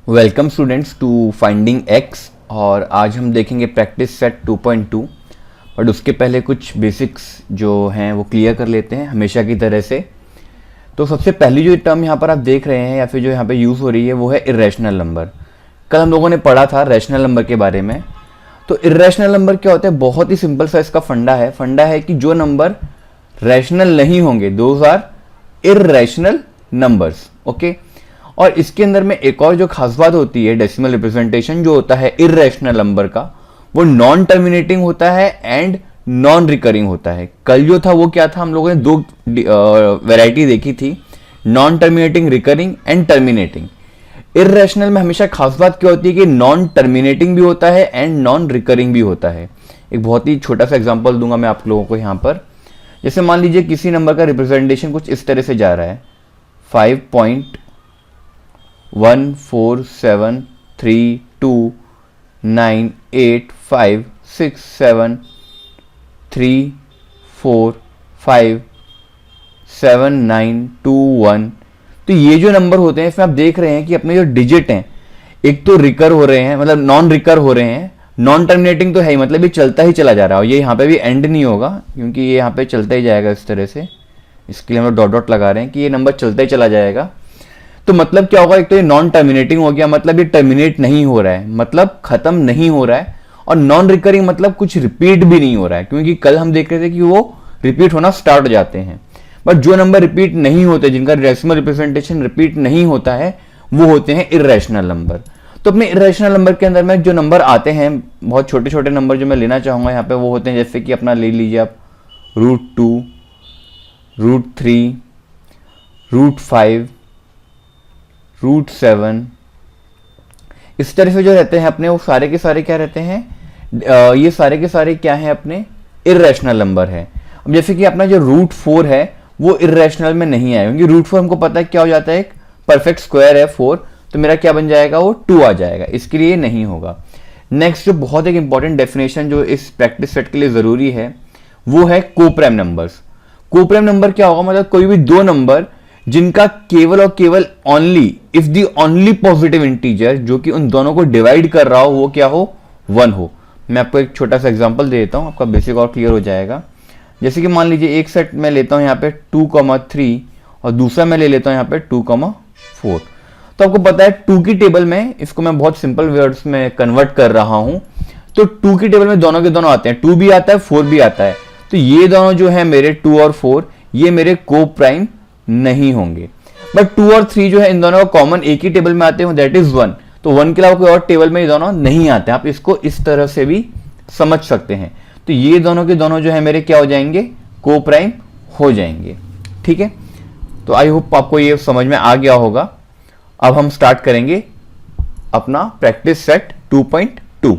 Welcome students to finding X. और आज हम देखेंगे प्रैक्टिस सेट 2.2। बट उसके पहले कुछ बेसिक्स जो हैं वो क्लियर कर लेते हैं हमेशा की तरह से। तो सबसे पहली जो टर्म यहाँ पर आप देख रहे हैं या फिर जो यहाँ पे यूज़ हो रही है वो है इर्रेशनल नंबर। कल हम लोगों ने पढ़ा था रैशनल नंबर के बारे में। तो इर्रेशनल नंबर क्या होता है, बहुत ही सिंपल सा इसका फंडा है कि जो नंबर रैशनल नहीं होंगे those are irrational numbers. Okay, और इसके अंदर में एक और जो खास बात होती है, डेसिमल रिप्रेजेंटेशन जो होता है इर्रेशनल नंबर का, वो नॉन टर्मिनेटिंग होता है एंड नॉन रिकरिंग होता है। कल जो था वो क्या था, हम लोगों ने दो वैरायटी देखी थी, non terminating, recurring and terminating. Irrational में हमेशा खास बात क्या होती है कि नॉन टर्मिनेटिंग भी होता है एंड नॉन रिकरिंग भी होता है। एक बहुत ही छोटा सा एग्जांपल दूंगा मैं आप लोगों को यहाँ पर। जैसे मान लीजिए किसी नंबर का रिप्रेजेंटेशन कुछ इस तरह से जा रहा है, 5.14732985673457921। तो ये जो नंबर होते हैं इसमें आप देख रहे हैं कि अपने जो डिजिट हैं एक तो रिकर हो रहे हैं, मतलब नॉन रिकर हो रहे हैं, नॉन टर्मिनेटिंग तो है ही, मतलब ये चलता ही चला जा रहा है। और ये यहाँ पे भी एंड नहीं होगा क्योंकि ये यहाँ पे चलता ही जाएगा इस तरह से। इसके लिए हम लोग डॉट डॉट लगा रहे हैं कि ये नंबर चलता ही चला जाएगा। तो मतलब क्या होगा, एक तो ये नॉन टर्मिनेटिंग हो गया, मतलब ये टर्मिनेट नहीं हो रहा है, मतलब खत्म नहीं हो रहा है। और नॉन रिकरिंग मतलब कुछ रिपीट भी नहीं हो रहा है, क्योंकि कल हम देख रहे थे कि वो रिपीट होना स्टार्ट हो जाते हैं। बट जो नंबर रिपीट नहीं होते, जिनका डेसिमल रिप्रेजेंटेशन रिपीट नहीं होता है, वो होते हैं इर्रेशनल नंबर। तो अपने इर्रेशनल नंबर के अंदर में जो नंबर आते हैं, बहुत छोटे छोटे नंबर जो मैं लेना चाहूंगा यहाँ पे, वो होते हैं जैसे कि अपना ले लीजिए आप √2, √3, √5, √7। इस तरह से जो रहते हैं अपने, वो सारे के सारे क्या रहते हैं, ये सारे के सारे क्या हैं, अपने इर्रेशनल नंबर है। अब जैसे कि अपना जो √4 है वो इर्रेशनल में नहीं आया, क्योंकि √4 हमको पता है क्या हो जाता है, एक परफेक्ट स्क्वायर है 4, तो मेरा क्या बन जाएगा, वो 2 आ जाएगा, इसके लिए नहीं होगा। नेक्स्ट जो बहुत एक इंपॉर्टेंट डेफिनेशन जो इस प्रैक्टिस सेट के लिए जरूरी है वो है कोप्राइम नंबर्स। कोप्राइम नंबर क्या होगा, मतलब कोई भी दो नंबर जिनका केवल और केवल only if the only positive integer जो कि उन दोनों को डिवाइड कर रहा हो वो क्या हो, 1 हो। मैं आपको एक छोटा सा एग्जांपल दे देता हूं, आपका बेसिक और क्लियर हो जाएगा। जैसे कि मान लीजिए एक सेट मैं लेता हूं यहाँ पे 2,3 और दूसरा मैं ले लेता हूं यहाँ पे 2,4। तो आपको पता है 2 की टेबल में, इसको मैं बहुत सिंपल वर्ड्स में कन्वर्ट कर रहा हूं, तो 2 की टेबल में दोनों के दोनों आते हैं, 2 भी आता है 4 भी आता है। तो ये दोनों जो है मेरे 2 और 4 ये मेरे को प्राइम नहीं होंगे। बट 2 और 3 जो है इन दोनों का कॉमन एक ही टेबल में आते हैं, दैट इज 1। तो 1 के अलावा कोई और टेबल में ये दोनों नहीं आते। आप इसको इस तरह से भी समझ सकते हैं। तो ये दोनों के दोनों जो है मेरे क्या हो जाएंगे, को प्राइम हो जाएंगे। ठीक है, तो आई होप आपको ये समझ में आ गया होगा। अब हम स्टार्ट करेंगे अपना प्रैक्टिस सेट 2.2।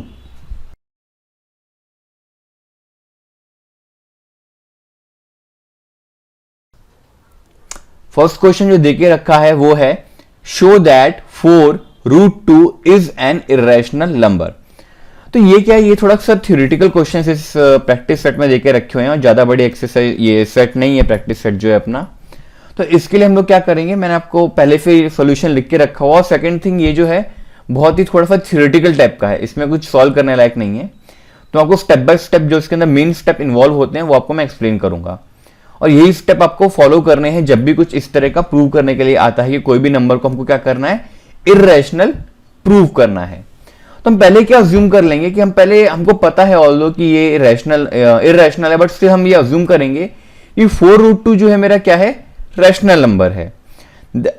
फर्स्ट क्वेश्चन जो देके रखा है वो है show that 4√2 is an irrational number. तो ये क्या है, ये थोड़ा सा थ्योरेटिकल क्वेश्चन इस प्रैक्टिस सेट में देके रखे हुए हैं और ज्यादा बड़ी एक्सरसाइज ये सेट नहीं है, प्रैक्टिस सेट जो है अपना। तो इसके लिए हम लोग क्या करेंगे, मैंने आपको पहले से सोल्यूशन लिख के रखा हुआ। और सेकंड थिंग ये जो है बहुत ही थोड़ा सा थ्योरेटिकल टाइप का है, इसमें कुछ सॉल्व करने लायक नहीं है। तो आपको स्टेप बाय स्टेप जो इसके अंदर मेन स्टेप इन्वॉल्व होते हैं वो आपको मैं एक्सप्लेन करूंगा। और यही स्टेप आपको फॉलो करने हैं जब भी कुछ इस तरह का प्रूव करने के लिए आता है कि कोई भी नंबर को हमको क्या करना है, इर्रेशनल प्रूव करना है। तो हम पहले क्या अज्यूम कर लेंगे कि हमको पता है ऑल्दो कि ये इर्रेशनल है, बट स्टिल हम ये अज्यूम करेंगे कि 4√2 जो है मेरा क्या है, रैशनल नंबर है।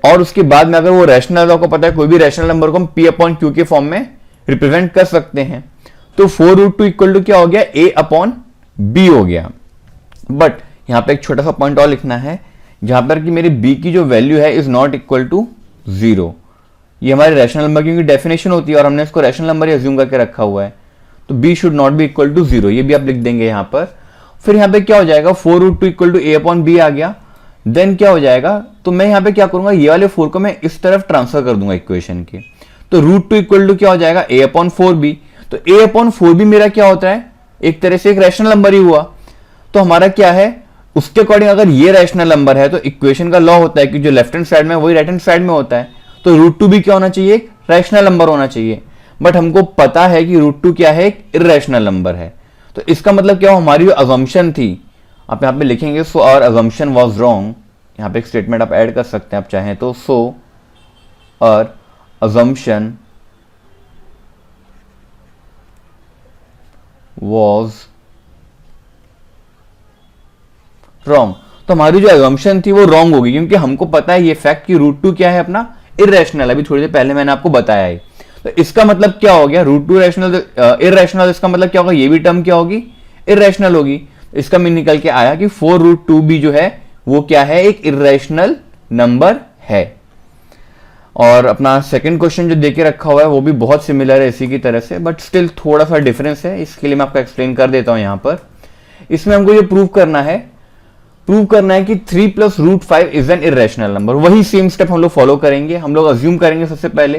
और उसके बाद में अगर वो रैशनल, आपको पता है कोई भी रैशनल नंबर को हम P/Q के फॉर्म में रिप्रेजेंट कर सकते हैं। तो 4√2 इक्वल टू क्या हो गया, A/B हो गया। बट यहां पे एक छोटा सा पॉइंट और लिखना है, जहां पर कि मेरी B की जो वैल्यू है इज नॉट इक्वल टू 0। ये हमारे रैशनल नंबर की डेफिनेशन होती है और हमने इसको रैशनल नंबर ही अज्यूम करके रखा हुआ है। तो B should not be equal to 0, ये भी आप लिख देंगे यहां पर। फिर यहां पे क्या हो जाएगा, 4√2 इक्वल टू A/B आ गया। देन क्या हो जाएगा, तो मैं यहां पे क्या करूंगा, ये वाले 4 को मैं इस तरफ ट्रांसफर कर दूंगा इक्वेशन के। तो √2 इक्वल टू क्या हो जाएगा, A/4B। तो A/4B मेरा क्या होता है, एक तरह से एक रैशनल नंबर ही हुआ। तो हमारा क्या है, उसके अकॉर्डिंग अगर ये रैशनल नंबर है तो इक्वेशन का लॉ होता है कि जो लेफ्ट हैंड साइड में वही राइट हैंड साइड में होता है। तो √2 भी क्या होना चाहिए, एक रैशनल नंबर होना चाहिए, बट हमको पता है कि √2 क्या है, एक इर्रेशनल नंबर है। तो इसका मतलब क्या हो, हमारी जो अजम्पशन थी, आप यहाँ पे लिखेंगे so our assumption was wrong. यहाँ पे एक स्टेटमेंट आप ऐड कर सकते हैं आप चाहें तो, so our assumption was wrong. तो हमारी जो अजम्पशन थी वो रॉन्ग होगी, क्योंकि हमको पता है ये फैक्ट कि √2 क्या है अपना, इर्रेशनल। अभी थोड़ी देर पहले मैंने आपको बताया है। तो इसका मतलब क्या हो गया, √2 रैशनल इर्रेशनल, इसका मतलब क्या होगा, ये भी टर्म क्या होगी, इर्रेशनल होगी। इसका मीन निकल के आया कि 4√2 भी जो है वो क्या है, एक इर्रेशनल नंबर है। और अपना सेकंड क्वेश्चन जो देके रखा हुआ है वो भी बहुत सिमिलर है इसी की तरह से, बट स्टिल थोड़ा सा डिफरेंस है, इसके लिए मैं आपको एक्सप्लेन कर देता हूं। यहां पर इसमें हमको ये प्रूव करना है कि 3 + √5 इज एन इर्रेशनल नंबर। वही सेम स्टेप हम लोग फॉलो करेंगे। हम लोग अज्यूम करेंगे सबसे पहले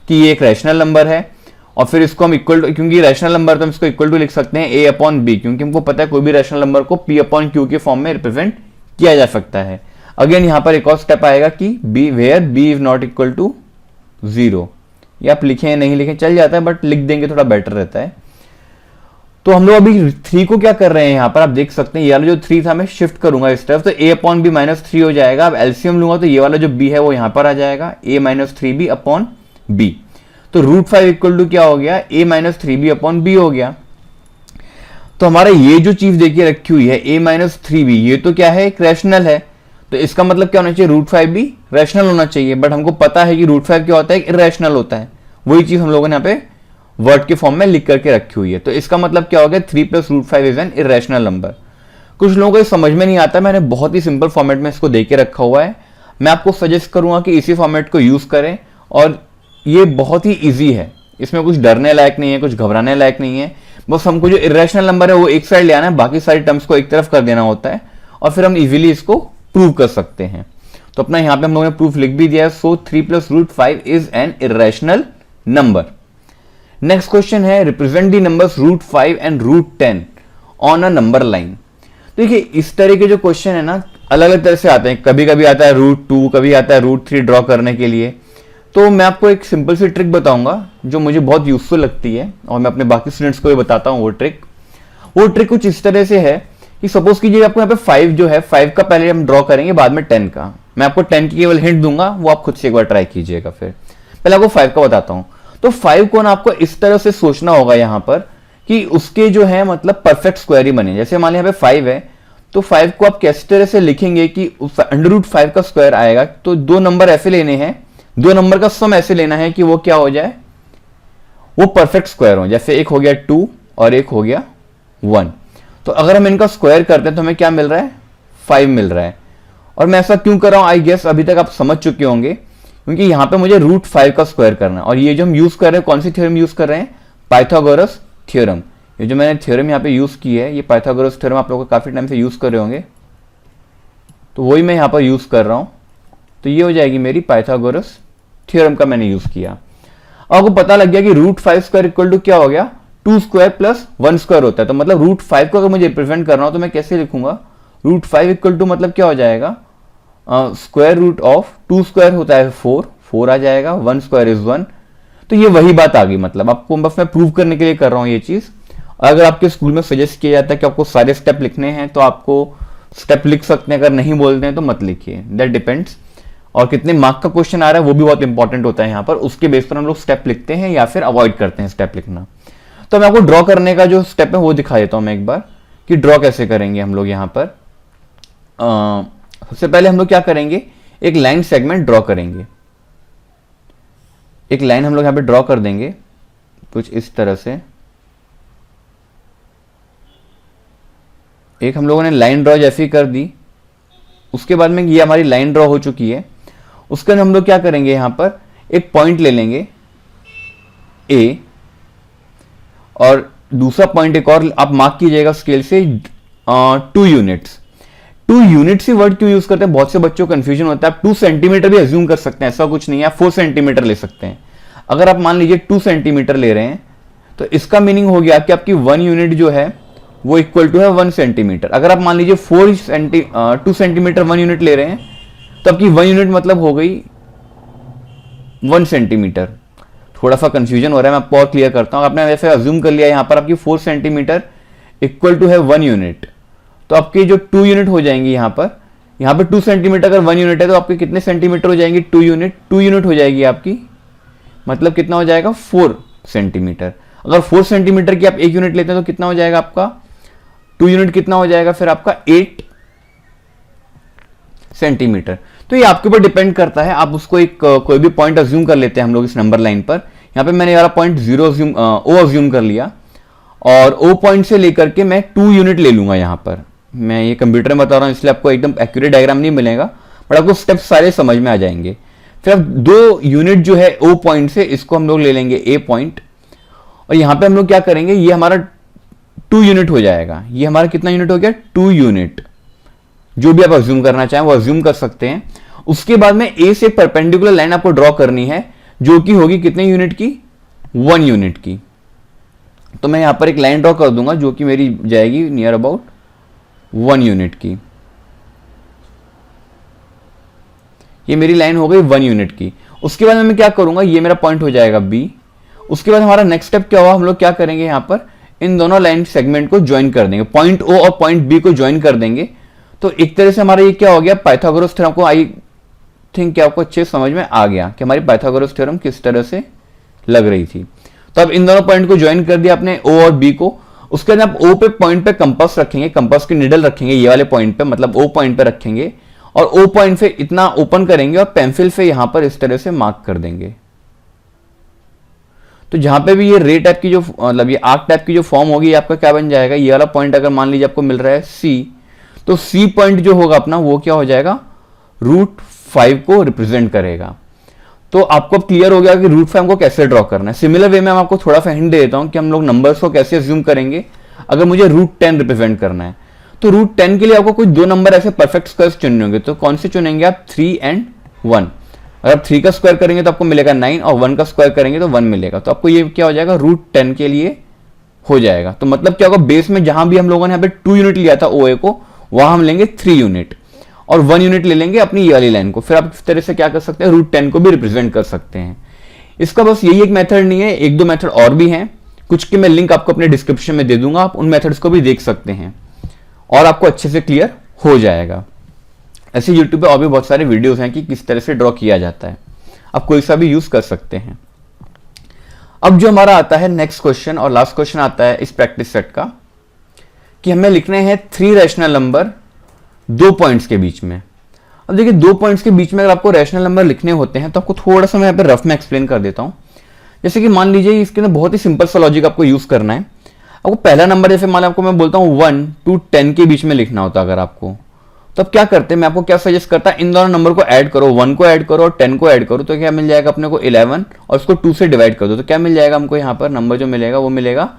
कि ये एक रैशनल नंबर है, और फिर इसको हम इक्वल टू, क्योंकि रैशनल नंबर तो हम इसको इक्वल टू लिख सकते हैं a/b, क्योंकि हमको पता है कोई भी रैशनल नंबर को p/q के फॉर्म में रिप्रेजेंट किया जा सकता है। अगेन यहां पर एक और स्टेप आएगा कि b where b is not equal to 0। ये आप लिखें नहीं लिखें चल जाता है, बट लिख देंगे थोड़ा बेटर रहता है। तो हम लोग अभी 3 को क्या कर रहे हैं, यहां पर आप देख सकते हैं ये वाला जो 3 था मैं शिफ्ट करूंगा इस तरफ, तो a/b - 3 हो जाएगा। अब एलसीएम लूंगा तो ये वाला जो b है वो यहां पर आ जाएगा, a - 3b/b। तो √5 इक्वल टू क्या हो गया, a - 3b/b हो गया। तो हमारा ये जो चीज देखिए रखी हुई है a - 3b, ये तो क्या है, एक रैशनल है। तो इसका मतलब क्या होना चाहिए, √5 भी रैशनल होना चाहिए, बट हमको पता है कि √5 क्या होता है, एक इर्रेशनल होता है। वही चीज हम लोगों ने यहाँ पे वर्ड के फॉर्म में लिख करके रखी हुई है। तो इसका मतलब क्या हो गया, 3 + √5 इज एन इर्रेशनल नंबर। कुछ लोगों को समझ में नहीं आता, मैंने बहुत ही सिंपल फॉर्मेट में इसको देके रखा हुआ है। मैं आपको सजेस्ट करूंगा कि इसी फॉर्मेट को यूज करें, और ये बहुत ही ईजी है, इसमें कुछ डरने लायक नहीं है, कुछ घबराने लायक नहीं है। बस हमको जो इर्रेशनल नंबर है वो एक साइड ले आना है, बाकी सारी टर्म्स को एक तरफ कर देना होता है, और फिर हम इजीली इसको प्रूव कर सकते हैं। तो अपना यहां पे हम लोगों ने प्रूफ लिख भी दिया है। So 3 + √5 is an irrational number. Next question है, represent the numbers √5 and √10 on a number line. देखिए इस तरह के जो क्वेश्चन है ना, अलग अलग तरह से आते हैं। कभी कभी आता है √2, कभी आता है √3 ड्रॉ करने के लिए। तो मैं आपको एक सिंपल सी ट्रिक बताऊंगा जो मुझे बहुत यूजफुल लगती है, और मैं अपने बाकी स्टूडेंट्स को भी बताता हूं। वो ट्रिक कुछ इस तरह से है कि सपोज कीजिए आपको यहाँ पे 5 जो है, 5 का पहले हम ड्रॉ करेंगे, बाद में 10 का। मैं आपको 10 की केवल हिंट दूंगा, वो आप खुद से एक बार ट्राई कीजिएगा। फिर पहले आपको 5 का बताता हूं। तो 5 को ना आपको इस तरह से सोचना होगा यहाँ पर कि उसके जो है मतलब परफेक्ट स्क्वायर ही बने। जैसे मान लिया यहाँ पे 5 है, तो 5 को आप किस तरह से लिखेंगे कि √5 का स्क्वायर आएगा। तो 2 नंबर ऐसे लेने हैं, 2 नंबर का सम ऐसे लेना है कि वो क्या हो जाए, वो परफेक्ट स्क्वायर हो। जैसे एक हो गया 2 और एक हो गया 1। तो अगर हम इनका स्क्वायर करते हैं तो हमें क्या मिल रहा है, 5 मिल रहा है। और मैं ऐसा क्यों कर रहा हूं, आई गेस अभी तक आप समझ चुके होंगे, क्योंकि यहां पे मुझे √5 का स्क्वायर करना है। और ये जो हम यूज कर रहे हैं, कौन सी थ्योरम यूज कर रहे हैं, पाइथागोरस थ्योरम। ये जो मैंने थ्योरम यहाँ पे यूज की है, ये पाइथागोरस थ्योरम आप लोगों को काफी टाइम से यूज कर रहे होंगे, तो वही मैं यहाँ पर यूज कर रहा हूं। तो ये हो जाएगी मेरी पाइथागोरस थ्योरम का मैंने यूज किया। आपको पता लग गया कि √5 स्क्वायर इक्वल टू क्या हो गया, 2 स्क्वायर + 1 स्क्वायर होता है। तो मतलब √5 को अगर मुझे रिप्रेजेंट करना हो तो मैं कैसे लिखूंगा, √5 इक्वल टू मतलब क्या हो जाएगा, स्क्वायर रूट ऑफ 2 स्क्वायर होता है 4 आ जाएगा, 1 स्क्वायर इज 1। तो ये वही बात आ गई। मतलब आपको बस मैं प्रूव करने के लिए कर रहा हूं ये चीज। अगर आपके स्कूल में सजेस्ट किया जाता है कि आपको सारे स्टेप लिखने हैं तो आपको स्टेप लिख सकते हैं, अगर नहीं बोलते हैं तो मत लिखिए, दैट डिपेंड्स। और कितने मार्क का क्वेश्चन आ रहा है वो भी बहुत इंपॉर्टेंट होता है यहाँ पर, उसके बेस पर हम लोग स्टेप लिखते हैं या फिर अवॉइड करते हैं स्टेप लिखना। तो मैं आपको ड्रॉ करने का जो स्टेप है वो दिखा देता हूं मैं एक बार, कि ड्रॉ कैसे करेंगे हम लोग। यहाँ पर सबसे पहले हम लोग क्या करेंगे, एक लाइन सेगमेंट ड्रॉ करेंगे। एक लाइन हम लोग यहाँ पे ड्रॉ कर देंगे कुछ इस तरह से। एक हम लोगों ने लाइन ड्रॉ जैसी कर दी, उसके बाद में ये हमारी लाइन ड्रॉ हो चुकी है। उसके बाद हम लोग क्या करेंगे, यहाँ पर एक पॉइंट ले लेंगे A, और दूसरा पॉइंट एक और आप मार्क कीजिएगा स्केल से 2 यूनिट्स। 2 यूनिट्स ही वर्ड क्यों यूज करते हैं, बहुत से बच्चों को कंफ्यूजन होता है। आप 2 सेंटीमीटर भी अज्यूम कर सकते हैं, ऐसा कुछ नहीं है। आप 4 सेंटीमीटर ले सकते हैं। अगर आप मान लीजिए 2 सेंटीमीटर ले रहे हैं तो इसका मीनिंग हो गया कि आपकी 1 यूनिट जो है वो इक्वल टू है 1 सेंटीमीटर। अगर आप मान लीजिए 2 सेंटीमीटर 1 यूनिट ले रहे हैं तो आपकी 1 यूनिट मतलब हो गई 1 सेंटीमीटर। थोड़ा सा कंफ्यूजन हो रहा है, मैं आपको और क्लियर करता हूँ। आपने वैसे अज्यूम कर लिया यहाँ पर आपकी 4 सेंटीमीटर इक्वल टू है 1 यूनिट, तो आपकी जो 2 यूनिट हो जाएंगी यहाँ पर 2 सेंटीमीटर अगर 1 यूनिट है तो आपके कितने सेंटीमीटर हो जाएंगे? 2 यूनिट हो जाएगी आपकी, मतलब कितना हो जाएगा? 4 सेंटीमीटर। अगर 4 सेंटीमीटर की आप 1 यूनिट लेते हैं तो कितना हो जाएगा आपका? 2 यूनिट कितना हो जाएगा फिर आपका? 8 सेंटीमीटर। तो ये आपके ऊपर डिपेंड करता है, आप उसको एक कोई भी पॉइंट अज्यूम कर लेते हैं हम लोग इस नंबर लाइन पर। यहाँ पे मैंने वाला पॉइंट ओ अज्यूम कर लिया, और ओ पॉइंट से लेकर के मैं 2 यूनिट ले लूंगा। यहाँ पर मैं ये कंप्यूटर में बता रहा हूँ इसलिए आपको एकदम एक्यूरेट डायग्राम नहीं मिलेगा, बट आपको स्टेप्स सारे समझ में आ जाएंगे। फिर अब 2 यूनिट जो है ओ पॉइंट से, इसको हम लोग ले लेंगे ए पॉइंट, और यहाँ पे हम लोग क्या करेंगे, ये हमारा 2 यूनिट हो जाएगा। ये हमारा कितना यूनिट हो गया? 2 यूनिट। जो भी आप अज्यूम करना चाहें वो अज्यूम कर सकते हैं। उसके बाद में ए से परपेंडिकुलर लाइन आपको ड्रॉ करनी है, जो कि होगी कितने यूनिट की? 1 यूनिट की। तो मैं यहां पर एक लाइन ड्रॉ कर दूंगा जो कि मेरी जाएगी नियर अबाउट 1 यूनिट की। ये मेरी लाइन हो गई 1 यूनिट की। उसके बाद मैं क्या करूंगा, ये मेरा पॉइंट हो जाएगा बी। उसके बाद हमारा नेक्स्ट स्टेप क्या हुआ, हम लोग क्या करेंगे, यहां पर इन दोनों लाइन सेगमेंट को ज्वाइन कर देंगे, पॉइंट ओ और पॉइंट बी को ज्वाइन कर देंगे। तो एक तरह से हमारा ये क्या हो गया, पाइथागोरस थ्योरम को आई थिंक कि आपको अच्छे समझ में आ गया कि हमारी पाइथागोरस थ्योरम किस तरह से लग रही थी। तो अब इन दोनों पॉइंट को ज्वाइन कर दिया आपने, ओ और बी को। उसके बाद आप ओ पे पॉइंट पे कंपास रखेंगे, कंपास की निडल रखेंगे ये वाले पॉइंट पे, मतलब ओ पॉइंट पे रखेंगे, और ओ पॉइंट से इतना ओपन करेंगे और पेंसिल से यहां पर इस तरह से मार्क कर देंगे। तो जहां पे भी ये रे टाइप की जो मतलब ये आर्क टाइप की जो फॉर्म होगी, आपका क्या बन जाएगा, ये वाला पॉइंट अगर मान लीजिए आपको मिल रहा है सी, तो सी पॉइंट जो होगा अपना वो क्या हो जाएगा, √5 को रिप्रेजेंट करेगा। तो आपको अब क्लियर हो गया कि √5 को कैसे ड्रॉ करना है। सिमिलर वे में मैं आपको थोड़ा सा हिंट दे देता हूं कि हम लोग नंबर्स को कैसे अज्यूम करेंगे अगर मुझे √10 रिप्रेजेंट करना है। तो √10 के लिए आपको कुछ 2 नंबर ऐसे परफेक्ट स्क्वायर्स चुनने होंगे। तो कौन से चुनेंगे आप? 3 और 1। अगर आप 3 का स्क्वायर करेंगे तो आपको मिलेगा 9, और 1 का स्क्वायर करेंगे तो 1 मिलेगा। तो आपको ये क्या हो जाएगा, √10 के लिए हो जाएगा। तो मतलब क्या होगा, बेस में जहां भी हम लोगों ने यहाँ पे 2 यूनिट लिया था ओ ए को, वहां हम लेंगे 3 यूनिट, और 1 यूनिट ले लेंगे अपनी ये वाली लाइन को। फिर आप इस तरह से क्या कर सकते हैं, √10 को भी रिप्रेजेंट कर सकते हैं। इसका बस यही एक मेथड नहीं है, 1-2 मेथड और भी हैं, कुछ के मैं लिंक आपको अपने डिस्क्रिप्शन में दे दूंगा, आप उन मेथड्स को भी देख सकते हैं और आपको अच्छे से क्लियर हो जाएगा। ऐसे यूट्यूब पे और भी बहुत सारे वीडियोस हैं कि किस तरह से ड्रॉ किया जाता है, आप कोई सा भी यूज कर सकते हैं। अब जो हमारा आता है नेक्स्ट क्वेश्चन और लास्ट क्वेश्चन आता है इस प्रैक्टिस सेट का, कि हमें लिखने हैं 3 रैशनल नंबर 2 पॉइंट्स के बीच में। अब देखिए 2 पॉइंट्स के बीच में अगर आपको रैशनल नंबर लिखने होते हैं तो आपको थोड़ा सा मैं यहाँ पे रफ में एक्सप्लेन कर देता हूँ। जैसे कि मान लीजिए इसके अंदर बहुत ही सिंपल सा लॉजिक आपको यूज करना है। आपको पहला नंबर, जैसे मान आपको मैं बोलता हूँ 1 to 10 के बीच में लिखना होता अगर आपको, तो अब क्या करते हैं, मैं आपको क्या सजेस्ट करता है, इन दोनों नंबर को ऐड करो, 1 को ऐड करो और 10 को ऐड करो, तो क्या मिल जाएगा अपने को 11, और इसको 2 से डिवाइड कर दो, तो क्या मिल जाएगा हमको यहाँ पर नंबर जो मिलेगा वो मिलेगा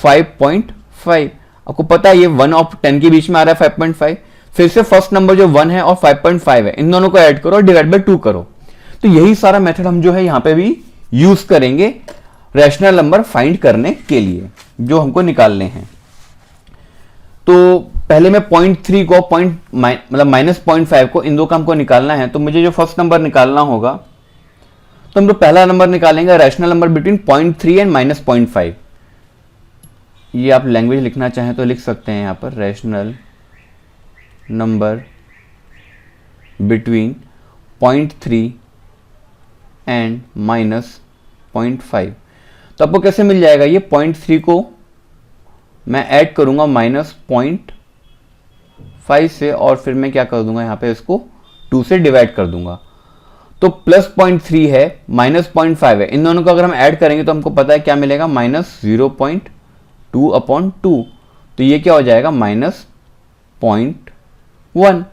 5.5। आपको पता है ये 1 और 10 के बीच में आ रहा है 5.5। फिर से फर्स्ट नंबर जो 1 है और 5.5 है, इन दोनों को ऐड करो और डिवाइड बाय 2 करो। तो यही सारा मेथड हम जो है यहाँ पे भी यूज करेंगे रैशनल नंबर फाइंड करने के लिए जो हमको निकालने हैं। तो पहले मैं 0.3 को मतलब -0.5 को, इन दो का हमको निकालना है। तो मुझे जो फर्स्ट नंबर निकालना होगा, तो हम लोग पहला नंबर निकालेंगे रैशनल नंबर बिटवीन 0.3 एंड -0.5। ये आप लैंग्वेज लिखना चाहें तो लिख सकते हैं यहाँ पर, रैशनल नंबर बिटवीन 0.3 एंड -0.5। तो आपको कैसे मिल जाएगा, ये 0.3 को मैं ऐड करूंगा -0.5 से, और फिर मैं क्या कर दूंगा यहाँ पे इसको 2 से डिवाइड कर दूंगा। तो +0.3 है, -0.5 है, इन दोनों को अगर हम ऐड करेंगे तो हमको पता है क्या मिलेगा, -0.2/2। तो ये क्या हो जाएगा, -0.1।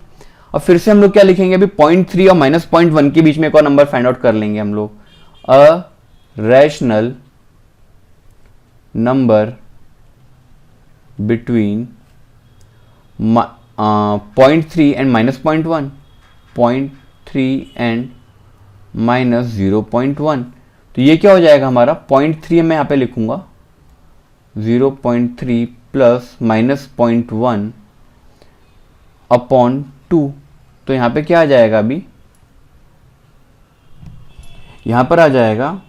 और फिर से हम लोग क्या लिखेंगे, अभी 0.3 और -0.1 के बीच में एक और नंबर फाइंड आउट कर लेंगे हम लोग। A rational number between 0.3 and -0.1, 0.3 and -0.1। तो ये क्या हो जाएगा हमारा, 0.3 मैं यहाँ पे लिखूंगा, 0.3 प्लस -0.1/2। तो यहाँ पे क्या आ जाएगा, अभी यहाँ पर आ जाएगा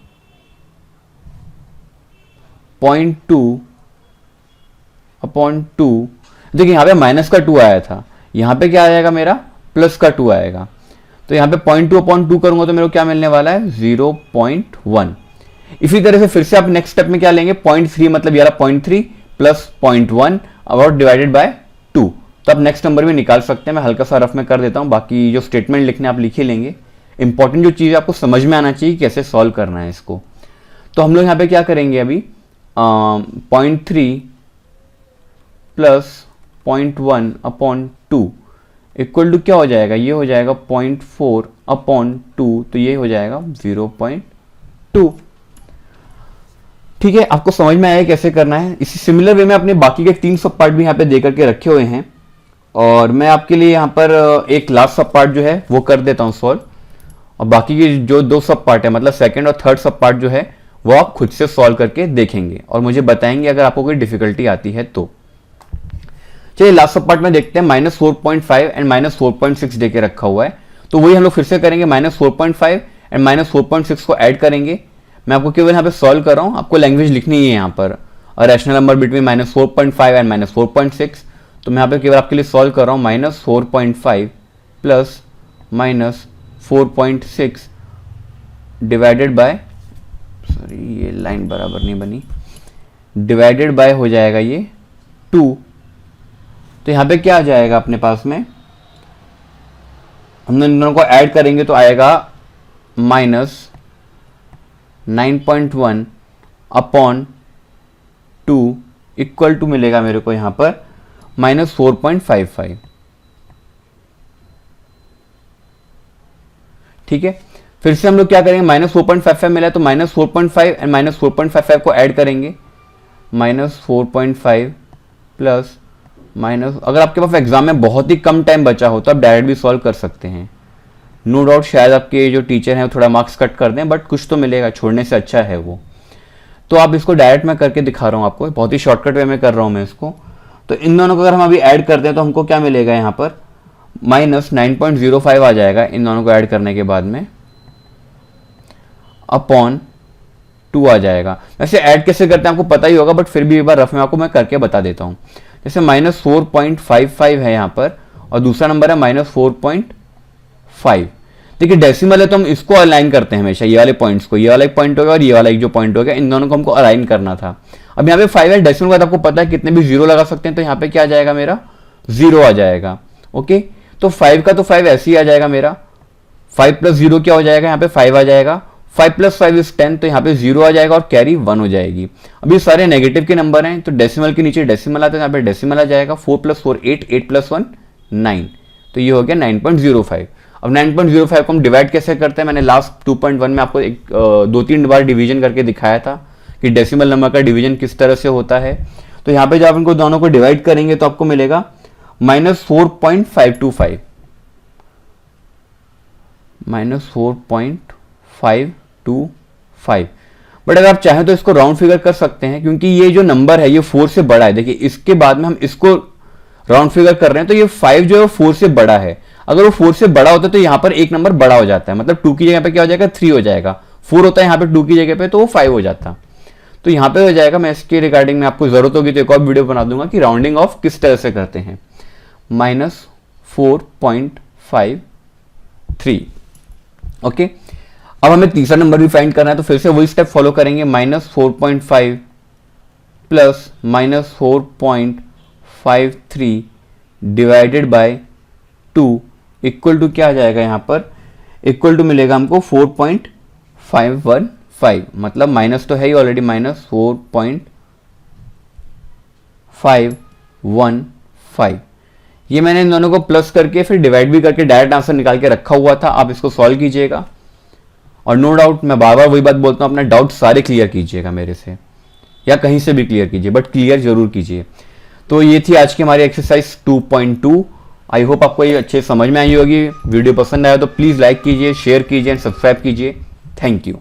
0.2/2, देखिए यहाँ पे माइनस का 2 आया था, यहाँ पे क्या आ जाएगा मेरा प्लस का 2 आएगा, तो यहाँ पे 0.2/2 करूंगा तो मेरे को क्या मिलने वाला है 0.1। इसी तरह से फिर से आप नेक्स्ट स्टेप में क्या लेंगे 0.3, मतलब ये 0.3 प्लस 0.1 अबाउट डिवाइडेड बाय 2, तो आप नेक्स्ट नंबर भी निकाल सकते हैं। मैं हल्का सा रफ में कर देता हूँ, बाकी जो स्टेटमेंट लिखने आप लिख ही लेंगे। इंपॉर्टेंट जो चीज़ आपको समझ में आना चाहिए कैसे सॉल्व करना है इसको। तो हम लोग यहाँ पे क्या करेंगे अभी 0.3 प्लस 0.1/2 इक्वल टू क्या हो जाएगा, ये हो जाएगा 0.4/2, तो ये हो जाएगा 0.2। ठीक है, आपको समझ में आया कैसे करना है। इसी सिमिलर वे में अपने बाकी के 3 सब पार्ट भी यहाँ पे दे करके रखे हुए हैं, और मैं आपके लिए यहाँ पर एक लास्ट सब पार्ट जो है वो कर देता हूँ सॉल्व, और बाकी के जो 2 सब पार्ट है मतलब सेकंड और थर्ड सब पार्ट जो है वो आप खुद से सॉल्व करके देखेंगे और मुझे बताएंगे अगर आपको कोई डिफिकल्टी आती है तो। चलिए लास्ट सब पार्ट में देखते हैं। -4.5 एंड -4.6 देके रखा हुआ है, तो वही हम लोग फिर से करेंगे। -4.5 एंड -4.6 को ऐड करेंगे। मैं आपको केवल यहाँ पे सॉल्व कर रहा हूँ, आपको लैंग्वेज लिखनी है यहाँ पर, और रैशनल नंबर बिटवीन -4.5 एंड -4.6। तो मैं यहाँ पे केवल आपके लिए सॉल्व कर रहा हूँ। -4.5 प्लस -4.6 डिवाइडेड बाय, सॉरी ये लाइन बराबर नहीं बनी, डिवाइडेड बाय हो जाएगा ये 2। तो यहाँ पे क्या आ जाएगा अपने पास में, हम इन दोनों को ऐड करेंगे तो आएगा -9.1/2 इक्वल टू मिलेगा मेरे को यहाँ पर -4.55। ठीक है, फिर से हम लोग क्या करेंगे, -4.55 मिला तो -4.5 एंड -4.55 को ऐड करेंगे। -4.5 प्लस माइनस, अगर आपके पास एग्जाम में बहुत ही कम टाइम बचा हो तो आप डायरेक्ट भी सॉल्व कर सकते हैं। नो डाउट शायद आपके जो टीचर हैं वो थोड़ा मार्क्स कट कर दें, बट कुछ तो मिलेगा, छोड़ने से अच्छा है वो। तो आप इसको डायरेक्ट मैं करके दिखा रहा हूँ आपको, बहुत ही शॉर्टकट वे में कर रहा हूँ मैं इसको। तो इन दोनों को अगर हम अभी ऐड करते हैं तो हमको क्या मिलेगा यहाँ पर -9.05 आ जाएगा इन दोनों को ऐड करने के बाद में, अपॉन 2 आ जाएगा। वैसे ऐड कैसे करते हैं आपको पता ही होगा, बट फिर भी एक बार रफ में आपको मैं करके बता देता हूँ। जैसे -4.55 है यहाँ पर और दूसरा नंबर है -4.5। देखिए डेसिमल है तो हम इसको अलाइन करते हैं हमेशा, ये वाले पॉइंट्स को, ये वाला एक पॉइंट हो गया और ये वाला एक जो पॉइंट हो गया, इन दोनों को हमको अलाइन करना था। अब यहाँ पे 5 है, डेसिमल के बाद आपको पता है कितने भी 0 लगा सकते हैं, तो यहाँ पे क्या आ जाएगा मेरा 0 आ जाएगा। ओके, तो 5 का तो 5 ऐसे ही आ जाएगा मेरा, 5 प्लस 0 क्या हो जाएगा, यहाँ पे 5 आ जाएगा। 5 प्लस 5 इज 10, तो यहाँ पे 0 आ जाएगा और कैरी 1 हो जाएगी। अभी सारे नेगेटिव के नंबर हैं तो डेसिमल के नीचे डेसिमल आता है, यहाँ पे डेसिमल आ जाएगा। 4 प्लस 4 8, 8 प्लस 1 9, तो ये हो गया 9.05। अब 9.05 को हम डिवाइड कैसे करते हैं, मैंने लास्ट 2.1 में आपको 2-3 बार डिवीजन करके दिखाया था कि डेसिमल नंबर का डिवीजन किस तरह से होता है। तो यहाँ पे जब आप इनको दोनों को डिवाइड करेंगे तो आपको मिलेगा -4.525, -4.525। बट अगर आप चाहें तो इसको राउंड फिगर कर सकते हैं, क्योंकि ये जो नंबर है ये 4 से बड़ा है। देखिए इसके बाद में हम इसको राउंड फिगर कर रहे हैं तो ये 5 जो है 4 से बड़ा है। अगर वो 4 से बड़ा होता है तो यहाँ पर एक नंबर बड़ा हो जाता है, मतलब 2 की जगह पे क्या हो जाएगा 3 हो जाएगा। 4 होता है यहाँ पे 2 की जगह पे तो वो 5 हो जाता। तो यहाँ पे हो जाएगा। मैं इसके रिगार्डिंग में आपको जरूरत होगी तो एक और वीडियो बना दूंगा कि राउंडिंग ऑफ किस तरह से करते हैं। -4.53। ओके, अब हमें तीसरा नंबर भी फाइंड करना है तो फिर से वही स्टेप फॉलो करेंगे। -4.5 plus -4.53 divided by 2 equal to क्या आ जाएगा यहाँ पर, इक्वल टू मिलेगा हमको 4.515, मतलब माइनस तो है ही ऑलरेडी, -4.515। ये मैंने इन दोनों को प्लस करके फिर डिवाइड भी करके डायरेक्ट आंसर निकाल के रखा हुआ था। आप इसको सॉल्व कीजिएगा और नो डाउट मैं बार बार वही बात बोलता हूँ, अपना डाउट सारे क्लियर कीजिएगा मेरे से या कहीं से भी क्लियर कीजिए, बट क्लियर जरूर कीजिए। तो ये थी आज की हमारी एक्सरसाइज 2.2। आई होप आपको ये अच्छे समझ में आई होगी। वीडियो पसंद आया तो प्लीज़ लाइक कीजिए, शेयर कीजिए एंड सब्सक्राइब कीजिए। Thank you.